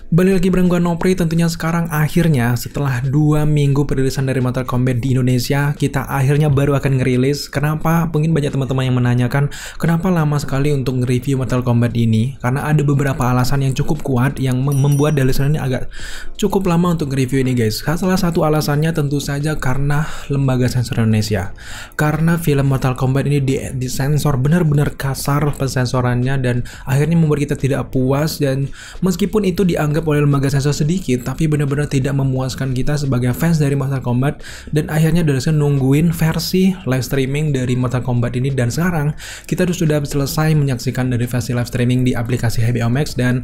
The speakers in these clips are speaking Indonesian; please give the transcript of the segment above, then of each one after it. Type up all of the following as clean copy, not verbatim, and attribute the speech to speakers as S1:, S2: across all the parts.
S1: Balik lagi bareng gua Nopri. Tentunya sekarang akhirnya setelah 2 minggu perilisan dari Mortal Kombat di Indonesia, kita akhirnya baru akan ngerilis. Kenapa? Mungkin banyak teman-teman yang menanyakan kenapa lama sekali untuk nge-review Mortal Kombat ini. Karena ada beberapa alasan yang cukup kuat yang membuat rilisan ini agak cukup lama untuk nge-review ini, guys. Salah satu alasannya tentu saja karena lembaga sensor Indonesia. Karena film Mortal Kombat ini disensor benar-benar kasar pensensorannya, dan akhirnya membuat kita tidak puas. Dan meskipun itu dianggap oleh lembaga sensor sedikit, tapi benar-benar tidak memuaskan kita sebagai fans dari Mortal Kombat. Dan akhirnya Delisan nungguin versi live streaming dari Mortal Kombat ini, dan sekarang kita sudah selesai menyaksikan dari versi live streaming di aplikasi HBO Max. Dan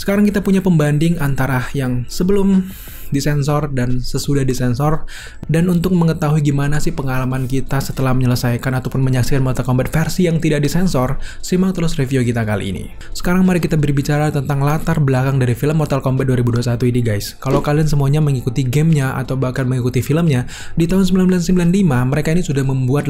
S1: sekarang kita punya pembanding antara yang sebelum disensor dan sesudah disensor. Dan untuk mengetahui gimana sih pengalaman kita setelah menyelesaikan ataupun menyaksikan Mortal Kombat versi yang tidak disensor, simak terus review kita kali ini. Sekarang mari kita berbicara tentang latar belakang dari film Mortal Kombat 2021 ini, guys. Kalau kalian semuanya mengikuti gamenya atau bahkan mengikuti filmnya, di tahun 1995 mereka ini sudah membuat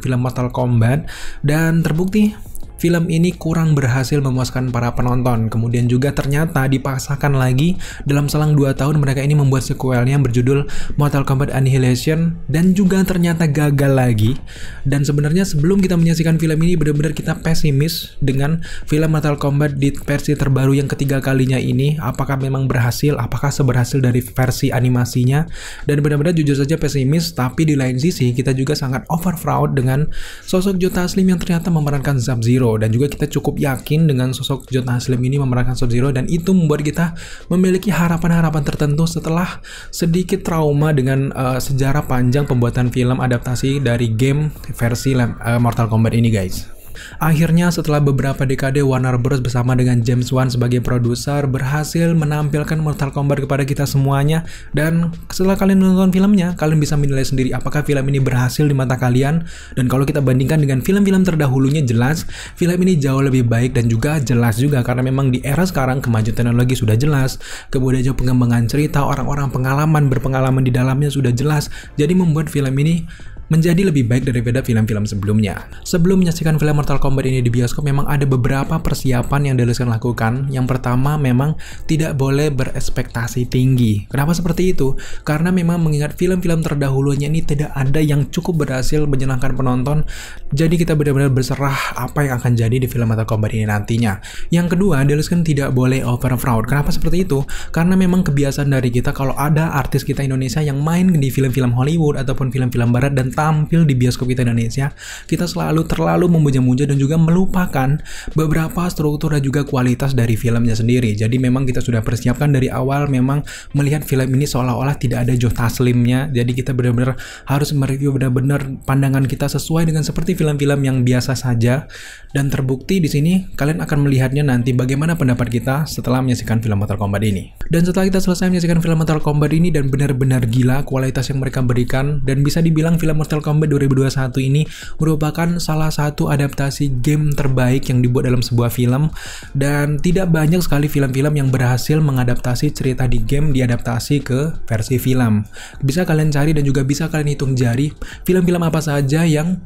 S1: film Mortal Kombat, dan terbukti film ini kurang berhasil memuaskan para penonton. Kemudian juga ternyata dipaksakan lagi dalam selang 2 tahun mereka ini membuat sequelnya berjudul Mortal Kombat Annihilation, dan juga ternyata gagal lagi. Dan sebenarnya sebelum kita menyaksikan film ini, benar-benar kita pesimis dengan film Mortal Kombat di versi terbaru yang ketiga kalinya ini. Apakah memang berhasil? Apakah seberhasil dari versi animasinya? Dan benar-benar jujur saja pesimis. Tapi di lain sisi kita juga sangat overproud dengan sosok Joe Taslim yang ternyata memerankan Sub-Zero. Dan juga kita cukup yakin dengan sosok Joe Taslim ini memerankan Sub-Zero, dan itu membuat kita memiliki harapan-harapan tertentu setelah sedikit trauma dengan sejarah panjang pembuatan film adaptasi dari game versi Mortal Kombat ini, guys. Akhirnya setelah beberapa dekade, Warner Bros bersama dengan James Wan sebagai produser berhasil menampilkan Mortal Kombat kepada kita semuanya. Dan setelah kalian menonton filmnya, kalian bisa menilai sendiri apakah film ini berhasil di mata kalian. Dan kalau kita bandingkan dengan film-film terdahulunya, jelas film ini jauh lebih baik dan juga jelas juga, karena memang di era sekarang kemajuan teknologi sudah jelas, kemudian juga pengembangan cerita, orang-orang berpengalaman di dalamnya sudah jelas. Jadi membuat film ini menjadi lebih baik daripada film-film sebelumnya. Sebelum menyaksikan film Mortal Kombat ini di bioskop, memang ada beberapa persiapan yang Delisan lakukan. Yang pertama, memang tidak boleh berekspektasi tinggi. Kenapa seperti itu? Karena memang mengingat film-film terdahulunya ini tidak ada yang cukup berhasil menyenangkan penonton. Jadi kita benar-benar berserah apa yang akan jadi di film Mortal Kombat ini nantinya. Yang kedua, Delisan tidak boleh overproud. Kenapa seperti itu? Karena memang kebiasaan dari kita, kalau ada artis kita Indonesia yang main di film-film Hollywood ataupun film-film barat dan tampil di bioskop kita Indonesia, kita selalu terlalu memuja-muja dan juga melupakan beberapa struktur dan juga kualitas dari filmnya sendiri. Jadi memang kita sudah persiapkan dari awal, memang melihat film ini seolah-olah tidak ada Joe Taslimnya. Jadi kita benar-benar harus mereview benar-benar pandangan kita sesuai dengan seperti film-film yang biasa saja. Dan terbukti di sini kalian akan melihatnya nanti bagaimana pendapat kita setelah menyaksikan film Mortal Kombat ini. Dan setelah kita selesai menyaksikan film Mortal Kombat ini, dan benar-benar gila kualitas yang mereka berikan, dan bisa dibilang film Mortal Kombat 2021 ini merupakan salah satu adaptasi game terbaik yang dibuat dalam sebuah film. Dan tidak banyak sekali film-film yang berhasil mengadaptasi cerita di game diadaptasi ke versi film. Bisa kalian cari dan juga bisa kalian hitung jari film-film apa saja yang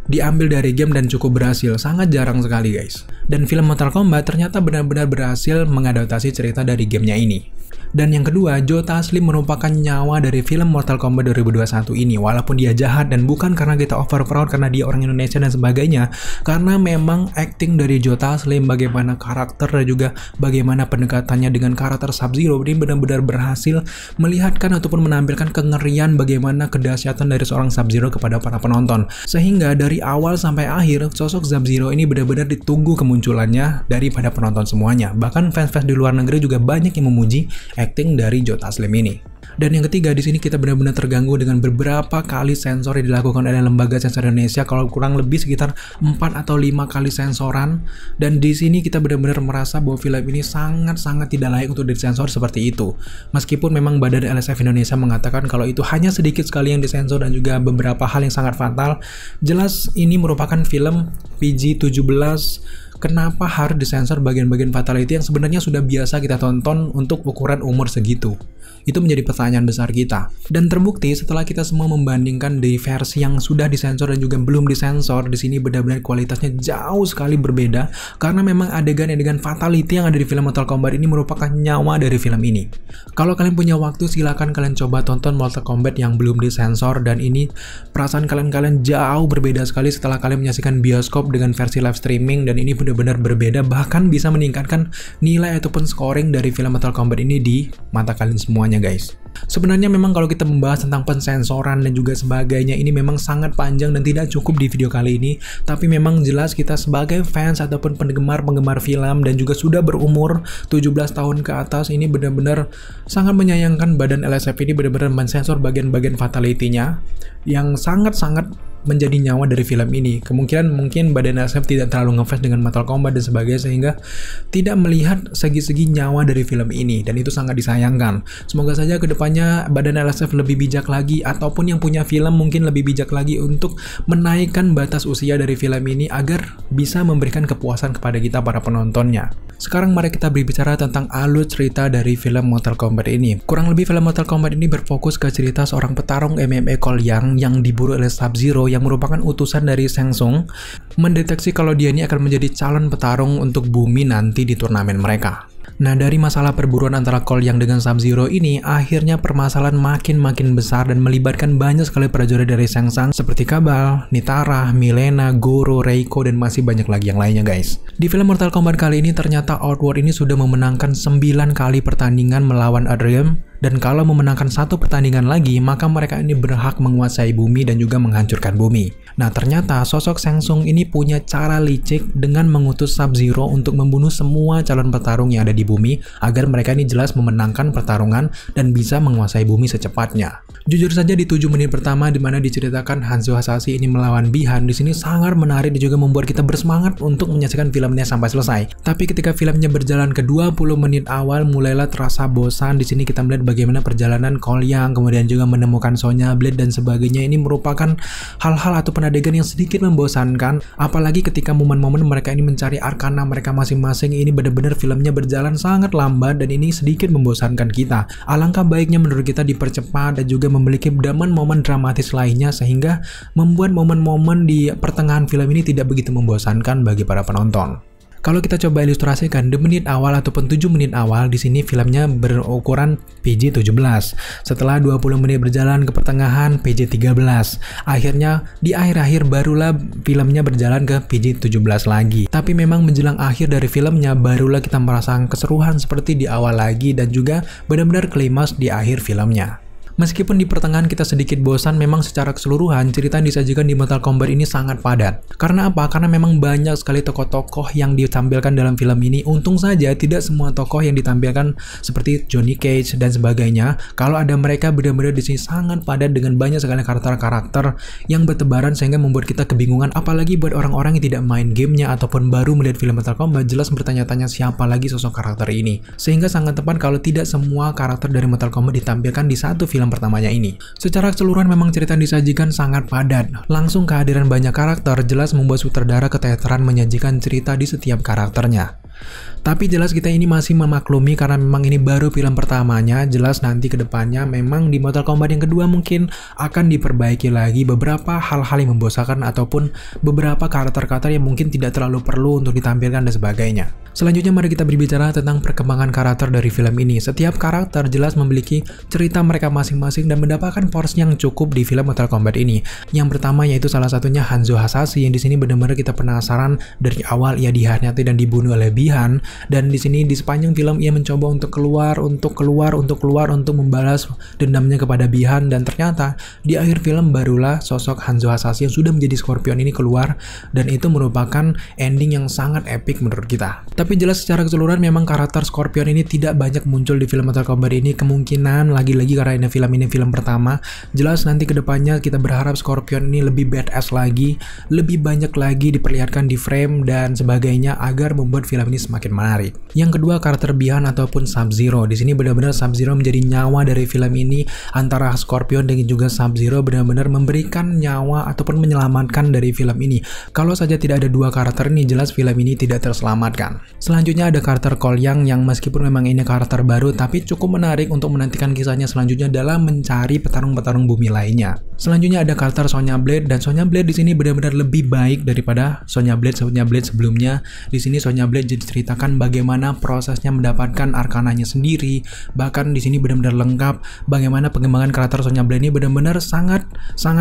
S1: diambil dari game dan cukup berhasil. Sangat jarang sekali, guys. Dan film Mortal Kombat ternyata benar-benar berhasil mengadaptasi cerita dari gamenya ini. Dan yang kedua, Joe Taslim merupakan nyawa dari film Mortal Kombat 2021 ini. Walaupun dia jahat, dan bukan karena kita overproud karena dia orang Indonesia dan sebagainya, karena memang acting dari Joe Taslim, bagaimana karakter dan juga bagaimana pendekatannya dengan karakter Sub-Zero ini benar-benar berhasil melihatkan ataupun menampilkan kengerian bagaimana kedahsyatan dari seorang Sub-Zero kepada para penonton. Sehingga dari awal sampai akhir, sosok Sub-Zero ini benar-benar ditunggu kemunculannya daripada penonton semuanya. Bahkan fans-fans di luar negeri juga banyak yang memuji acting dari Joe Taslim ini. Dan yang ketiga, di sini kita benar-benar terganggu dengan beberapa kali sensor yang dilakukan oleh lembaga sensor Indonesia, kalau kurang lebih sekitar 4 atau 5 kali sensoran. Dan di sini kita benar-benar merasa bahwa film ini sangat-sangat tidak layak untuk disensor seperti itu. Meskipun memang Badan LSF Indonesia mengatakan kalau itu hanya sedikit sekali yang disensor dan juga beberapa hal yang sangat fatal, jelas ini merupakan film PG-17. Kenapa harus disensor bagian-bagian fatality yang sebenarnya sudah biasa kita tonton untuk ukuran umur segitu? Itu menjadi pertanyaan besar kita. Dan terbukti setelah kita semua membandingkan di versi yang sudah disensor dan juga belum disensor, di sini benar-benar kualitasnya jauh sekali berbeda karena memang adegan-adegan fatality yang ada di film Mortal Kombat ini merupakan nyawa dari film ini. Kalau kalian punya waktu, silakan kalian coba tonton Mortal Kombat yang belum disensor, dan ini perasaan kalian jauh berbeda sekali setelah kalian menyaksikan bioskop dengan versi live streaming, dan ini benar-benar berbeda, bahkan bisa meningkatkan nilai ataupun scoring dari film Mortal Kombat ini di mata kalian semuanya, guys. Sebenarnya memang kalau kita membahas tentang pensensoran dan juga sebagainya, ini memang sangat panjang dan tidak cukup di video kali ini, tapi memang jelas kita sebagai fans ataupun penggemar film dan juga sudah berumur 17 tahun ke atas, ini benar-benar sangat menyayangkan badan LSF ini benar-benar mensensor bagian-bagian fatality-nya yang sangat-sangat menjadi nyawa dari film ini. Kemungkinan mungkin badan LSF tidak terlalu ngefans dengan Mortal Kombat dan sebagainya, sehingga tidak melihat segi-segi nyawa dari film ini, dan itu sangat disayangkan. Semoga saja kedepannya badan LSF lebih bijak lagi, ataupun yang punya film mungkin lebih bijak lagi untuk menaikkan batas usia dari film ini agar bisa memberikan kepuasan kepada kita para penontonnya. Sekarang mari kita berbicara tentang alur cerita dari film Mortal Kombat ini. Kurang lebih film Mortal Kombat ini berfokus ke cerita seorang petarung MMA Cole Young yang diburu oleh Sub-Zero yang merupakan utusan dari Shang Tsung, mendeteksi kalau dia ini akan menjadi calon petarung untuk bumi nanti di turnamen mereka. Nah, dari masalah perburuan antara Cole Young dengan Sub-Zero ini, akhirnya permasalahan makin besar dan melibatkan banyak sekali prajurit dari Shang Tsung seperti Kabal, Nitara, Milena, Goro, Reiko, dan masih banyak lagi yang lainnya, guys. Di film Mortal Kombat kali ini ternyata Outworld ini sudah memenangkan 9 kali pertandingan melawan Adrian, dan kalau memenangkan satu pertandingan lagi, maka mereka ini berhak menguasai bumi dan juga menghancurkan bumi. Nah, ternyata sosok Shang Tsung ini punya cara licik dengan mengutus Sub-Zero untuk membunuh semua calon petarung yang ada di bumi agar mereka ini jelas memenangkan pertarungan dan bisa menguasai bumi secepatnya. Jujur saja di 7 menit pertama di mana diceritakan Hanzo Hasashi ini melawan Bi-Han, di sini sangat menarik dan juga membuat kita bersemangat untuk menyaksikan filmnya sampai selesai. Tapi ketika filmnya berjalan ke 20 menit awal mulailah terasa bosan. Di sini kita melihat bagaimana perjalanan Cole Young, kemudian juga menemukan Sonya Blade dan sebagainya. Ini merupakan hal-hal ataupun adegan yang sedikit membosankan, apalagi ketika momen-momen mereka ini mencari arkana mereka masing-masing. Ini benar-benar filmnya berjalan sangat lambat dan ini sedikit membosankan kita. Alangkah baiknya menurut kita dipercepat dan juga memiliki momen dramatis lainnya sehingga membuat momen-momen di pertengahan film ini tidak begitu membosankan bagi para penonton. Kalau kita coba ilustrasikan di menit awal ataupun 7 menit awal, di sini filmnya berukuran PG-17. Setelah 20 menit berjalan ke pertengahan PG-13. Akhirnya di akhir-akhir barulah filmnya berjalan ke PG-17 lagi. Tapi memang menjelang akhir dari filmnya barulah kita merasakan keseruan seperti di awal lagi dan juga benar-benar klimaks di akhir filmnya. Meskipun di pertengahan kita sedikit bosan, memang secara keseluruhan cerita yang disajikan di Mortal Kombat ini sangat padat. Karena apa? Karena memang banyak sekali tokoh-tokoh yang ditampilkan dalam film ini. Untung saja tidak semua tokoh yang ditampilkan seperti Johnny Cage dan sebagainya. Kalau ada mereka benar-benar di sini sangat padat dengan banyak sekali karakter-karakter yang bertebaran sehingga membuat kita kebingungan. Apalagi buat orang-orang yang tidak main gamenya ataupun baru melihat film Mortal Kombat, jelas bertanya-tanya siapa lagi sosok karakter ini. Sehingga sangat tepat kalau tidak semua karakter dari Mortal Kombat ditampilkan di satu film pertamanya ini. Secara keseluruhan memang cerita yang disajikan sangat padat. Langsung kehadiran banyak karakter jelas membuat sutradara keteteran menyajikan cerita di setiap karakternya. Tapi jelas kita ini masih memaklumi karena memang ini baru film pertamanya. Jelas nanti kedepannya memang di Mortal Kombat yang kedua mungkin akan diperbaiki lagi beberapa hal-hal yang membosankan ataupun beberapa karakter-karakter yang mungkin tidak terlalu perlu untuk ditampilkan dan sebagainya. Selanjutnya mari kita berbicara tentang perkembangan karakter dari film ini. Setiap karakter jelas memiliki cerita mereka masing-masing dan mendapatkan porsi yang cukup di film Mortal Kombat ini. Yang pertama yaitu salah satunya Hanzo Hasashi yang di sini benar-benar kita penasaran dari awal ia dikhianati dan dibunuh oleh Bi-Han, dan di sini di sepanjang film ia mencoba untuk keluar untuk membalas dendamnya kepada Bi-Han, dan ternyata di akhir film barulah sosok Hanzo Hasashi yang sudah menjadi Scorpion ini keluar, dan itu merupakan ending yang sangat epic menurut kita. Tapi jelas secara keseluruhan memang karakter Scorpion ini tidak banyak muncul di film Mortal Kombat ini. Kemungkinan lagi-lagi karena ini film pertama. Jelas nanti kedepannya kita berharap Scorpion ini lebih badass lagi, lebih banyak lagi diperlihatkan di frame dan sebagainya agar membuat film ini semakin menarik. menarik. Yang kedua, karakter Bi-Han ataupun Sub-Zero. Di sini benar-benar Sub-Zero menjadi nyawa dari film ini. Antara Scorpion dan juga Sub-Zero benar-benar memberikan nyawa ataupun menyelamatkan dari film ini. Kalau saja tidak ada dua karakter ini, jelas film ini tidak terselamatkan. Selanjutnya ada karakter Cole Young yang meskipun memang ini karakter baru, tapi cukup menarik untuk menantikan kisahnya selanjutnya dalam mencari petarung-petarung bumi lainnya. Selanjutnya ada karakter Sonya Blade, dan Sonya Blade di sini benar-benar lebih baik daripada Sonya Blade sebelumnya. Di sini Sonya Blade diceritakan bagaimana prosesnya mendapatkan arkananya sendiri, bahkan di sini benar-benar lengkap bagaimana pengembangan karakter Sonya Blade ini benar-benar sangat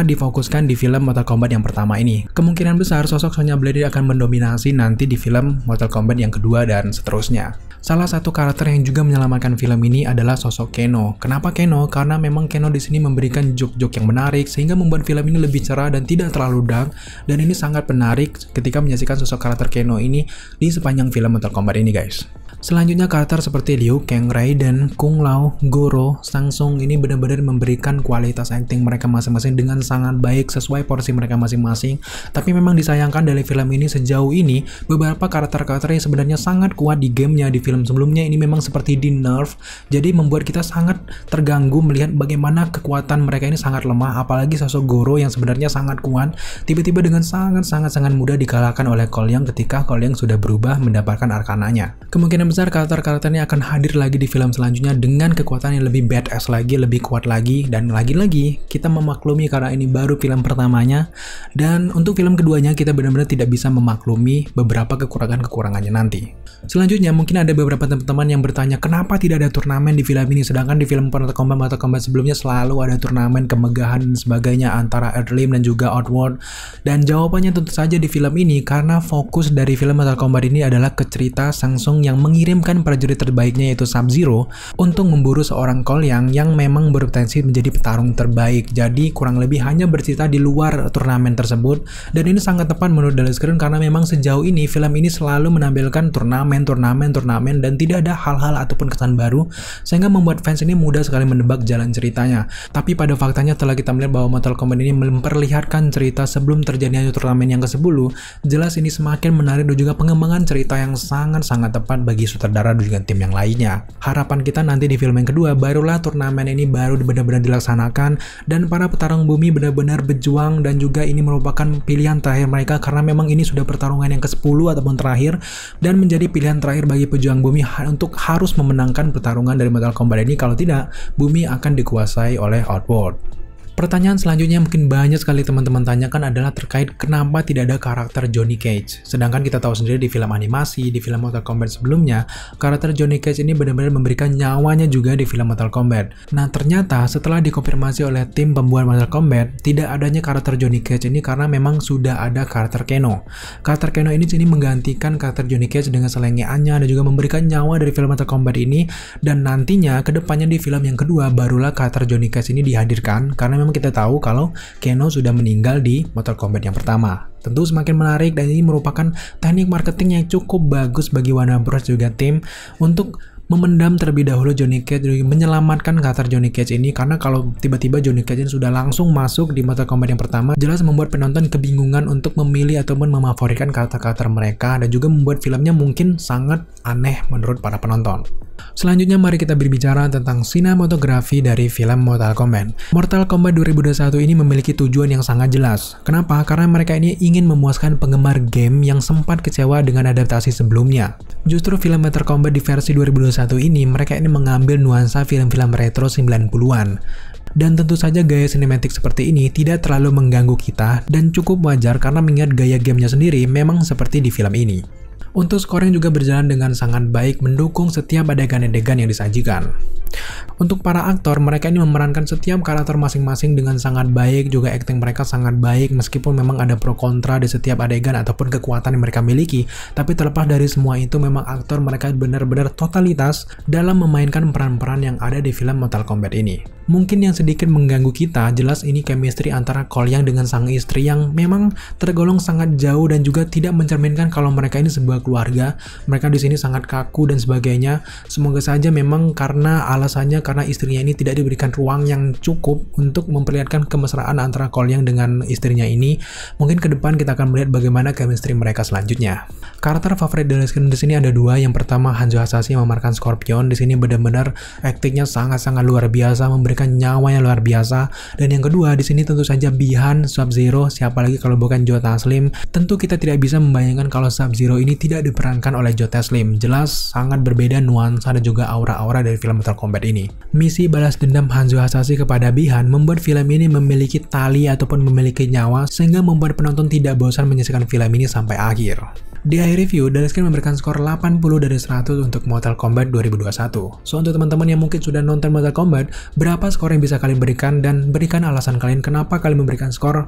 S1: difokuskan di film Mortal Kombat yang pertama ini. Kemungkinan besar sosok Sonya Blade akan mendominasi nanti di film Mortal Kombat yang kedua dan seterusnya. Salah satu karakter yang juga menyelamatkan film ini adalah sosok Kano. Kenapa Kano? Karena memang Kano di sini memberikan joke-joke yang menarik sehingga membuat film ini lebih cerah dan tidak terlalu dark, dan ini sangat menarik ketika menyaksikan sosok karakter Kano ini di sepanjang film Mortal Kombat ini, guys. Selanjutnya karakter seperti Liu Kang, Raiden, Kung Lao, Goro, Shang Tsung ini benar-benar memberikan kualitas acting mereka masing-masing dengan sangat baik sesuai porsi mereka masing-masing. Tapi memang disayangkan dari film ini sejauh ini beberapa karakter-karakter yang sebenarnya sangat kuat di gamenya di film sebelumnya ini memang seperti di nerf, jadi membuat kita sangat terganggu melihat bagaimana kekuatan mereka ini sangat lemah. Apalagi sosok Goro yang sebenarnya sangat kuat tiba-tiba dengan sangat mudah dikalahkan oleh Cole Young ketika Cole Young sudah berubah mendapatkan arkananya. Kemungkinan besar karakter-karakter ini akan hadir lagi di film selanjutnya dengan kekuatan yang lebih badass lagi, lebih kuat lagi, dan lagi-lagi kita memaklumi karena ini baru film pertamanya, dan untuk film keduanya kita benar-benar tidak bisa memaklumi beberapa kekurangannya nanti. Selanjutnya mungkin ada beberapa teman-teman yang bertanya kenapa tidak ada turnamen di film ini, sedangkan di film Mortal Kombat sebelumnya selalu ada turnamen kemegahan dan sebagainya antara Earthrealm dan juga Outworld. Dan jawabannya tentu saja di film ini karena fokus dari film Mortal Kombat ini adalah ke cerita Shang Tsung yang mengirimkan prajurit terbaiknya yaitu Sub-Zero untuk memburu seorang Cole Young yang memang berpotensi menjadi petarung terbaik. Jadi kurang lebih hanya bercerita di luar turnamen tersebut, dan ini sangat tepat menurut Dallas Green karena memang sejauh ini film ini selalu menampilkan turnamen dan tidak ada hal-hal ataupun kesan baru sehingga membuat fans ini mudah sekali menebak jalan ceritanya. Tapi pada faktanya telah kita melihat bahwa Mortal Kombat ini memperlihatkan cerita sebelum terjadinya turnamen yang ke-10, jelas ini semakin menarik dan juga pengembangan cerita yang sangat tepat bagi sutradara dan juga tim yang lainnya. Harapan kita nanti di film yang kedua barulah turnamen ini baru benar-benar dilaksanakan dan para petarung bumi benar-benar berjuang, dan juga ini merupakan pilihan terakhir mereka karena memang ini sudah pertarungan yang ke-10 ataupun terakhir, dan menjadi pilihan terakhir bagi pejuang bumi untuk harus memenangkan pertarungan dari Mortal Kombat ini. Kalau tidak, bumi akan dikuasai oleh Outworld. Pertanyaan selanjutnya mungkin banyak sekali teman-teman tanyakan adalah terkait kenapa tidak ada karakter Johnny Cage. Sedangkan kita tahu sendiri di film animasi, di film Mortal Kombat sebelumnya, karakter Johnny Cage ini benar-benar memberikan nyawanya juga di film Mortal Kombat. Nah ternyata setelah dikonfirmasi oleh tim pembuat Mortal Kombat, tidak adanya karakter Johnny Cage ini karena memang sudah ada karakter Kano. Karakter Kano ini sini menggantikan karakter Johnny Cage dengan selengeannya dan juga memberikan nyawa dari film Mortal Kombat ini, dan nantinya kedepannya di film yang kedua barulah karakter Johnny Cage ini dihadirkan karena kita tahu kalau Kano sudah meninggal di Mortal Kombat yang pertama. Tentu semakin menarik, dan ini merupakan teknik marketing yang cukup bagus bagi Warner Bros juga tim untuk memendam terlebih dahulu Johnny Cage, menyelamatkan karakter Johnny Cage ini, karena kalau tiba-tiba Johnny Cage ini sudah langsung masuk di Mortal Kombat yang pertama, jelas membuat penonton kebingungan untuk memilih ataupun memfavoritkan karakter-karakter mereka, dan juga membuat filmnya mungkin sangat aneh menurut para penonton. Selanjutnya mari kita berbicara tentang sinematografi dari film Mortal Kombat. Mortal Kombat 2021 ini memiliki tujuan yang sangat jelas. Kenapa? Karena mereka ini ingin memuaskan penggemar game yang sempat kecewa dengan adaptasi sebelumnya. Justru film Mortal Kombat di versi 2021 ini mereka ini mengambil nuansa film-film retro 90-an. Dan tentu saja gaya sinematik seperti ini tidak terlalu mengganggu kita dan cukup wajar karena mengingat gaya gamenya sendiri memang seperti di film ini. Untuk scoring juga berjalan dengan sangat baik, mendukung setiap adegan-adegan yang disajikan. Untuk para aktor, mereka ini memerankan setiap karakter masing-masing dengan sangat baik, juga akting mereka sangat baik meskipun memang ada pro kontra di setiap adegan ataupun kekuatan yang mereka miliki. Tapi terlepas dari semua itu, memang aktor mereka benar-benar totalitas dalam memainkan peran-peran yang ada di film Mortal Kombat ini. Mungkin yang sedikit mengganggu kita, jelas ini chemistry antara Cole Young dengan sang istri yang memang tergolong sangat jauh dan juga tidak mencerminkan kalau mereka ini sebuah keluarga. Mereka di sini sangat kaku dan sebagainya. Semoga saja memang karena alasannya karena istrinya ini tidak diberikan ruang yang cukup untuk memperlihatkan kemesraan antara Cole Young dengan istrinya ini. Mungkin ke depan kita akan melihat bagaimana chemistry mereka selanjutnya. Karakter favorit dari Skin di sini ada dua. Yang pertama Hanzo Hasashi yang memerankan Scorpion. Di sini benar-benar aktingnya sangat-sangat luar biasa, memberikan nyawa yang luar biasa. Dan yang kedua di sini tentu saja Bi-Han, Sub-Zero, siapa lagi kalau bukan Joe Taslim. Tentu kita tidak bisa membayangkan kalau Sub-Zero ini tidak diperankan oleh Joe Taslim. Jelas sangat berbeda nuansa dan juga aura-aura dari film Mortal Kombat ini. Misi balas dendam Hanzo Hasashi kepada Bi-Han membuat film ini memiliki tali ataupun memiliki nyawa sehingga membuat penonton tidak bosan menyaksikan film ini sampai akhir. Di akhir review, Daleskin memberikan skor 80 dari 100 untuk Mortal Kombat 2021. So, untuk teman-teman yang mungkin sudah nonton Mortal Kombat, berapa skor yang bisa kalian berikan dan berikan alasan kalian kenapa kalian memberikan skor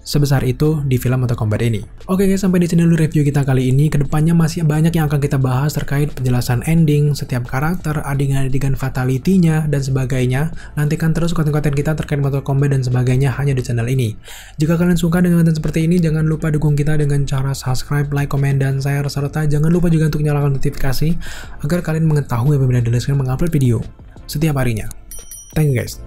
S1: sebesar itu di film Mortal Kombat ini. Oke guys, sampai di sini dulu review kita kali ini. Kedepannya masih banyak yang akan kita bahas terkait penjelasan ending, setiap karakter, adegan-adegan fatality-nya, dan sebagainya. Nantikan terus konten-konten kita terkait Mortal Kombat dan sebagainya hanya di channel ini. Jika kalian suka dengan konten seperti ini, jangan lupa dukung kita dengan cara subscribe, like, komen, dan share. Serta jangan lupa juga untuk nyalakan notifikasi agar kalian mengetahui apabila Daleskin mengupload video setiap harinya. Thank you guys.